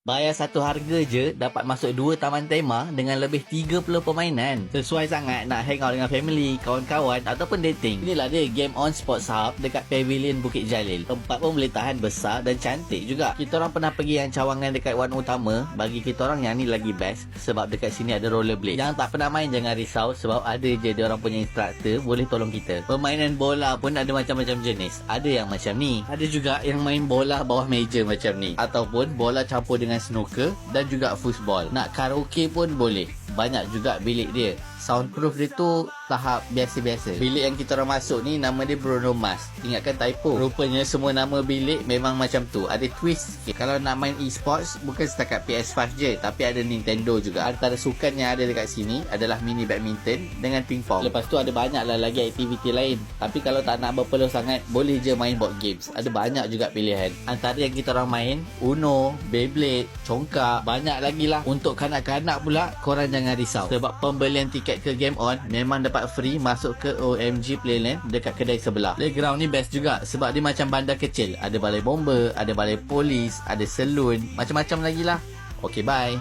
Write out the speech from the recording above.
Bayar satu harga je dapat masuk 2 taman tema dengan lebih 30 permainan. Sesuai sangat nak hang out dengan family, kawan-kawan ataupun dating. Inilah dia Game On Sports Hub dekat Pavilion Bukit Jalil. Tempat pun boleh tahan besar dan cantik juga. Kita orang pernah pergi yang cawangan dekat Wan Utama. Bagi kita orang yang ni lagi best sebab dekat sini ada rollerblade. Yang tak pernah main jangan risau sebab ada je dia orang punya instructor boleh tolong kita. Permainan bola pun ada macam-macam jenis. Ada yang macam ni. Ada juga yang main bola bawah meja macam ni. Ataupun bola campur dengan snooker dan juga football. Nak karaoke pun boleh. Banyak juga bilik dia. Soundproof dia tu tahap biasa-biasa. Bilik yang kita orang masuk ni nama dia Bruno Mars. Ingatkan typo. Rupanya semua nama bilik memang macam tu. Ada twist sikit. Kalau nak main e-sports bukan setakat PS5 je, tapi ada Nintendo juga. Antara sukan yang ada dekat sini adalah mini badminton dengan pingpong. Lepas tu ada banyak lah lagi aktiviti lain. Tapi kalau tak nak berpeluh sangat, boleh je main board games. Ada banyak juga pilihan. Antara yang kita orang main Uno, Beyblade, congkak, banyak lagi lah. Untuk kanak-kanak pula, korang jangan risau. Sebab pembelian tiket ke Game On memang dapat free masuk ke OMG Playland dekat kedai sebelah. Playground ni best juga sebab dia macam bandar kecil. Ada balai bomba, ada balai polis, ada salon, macam-macam lagi lah. Okay, bye.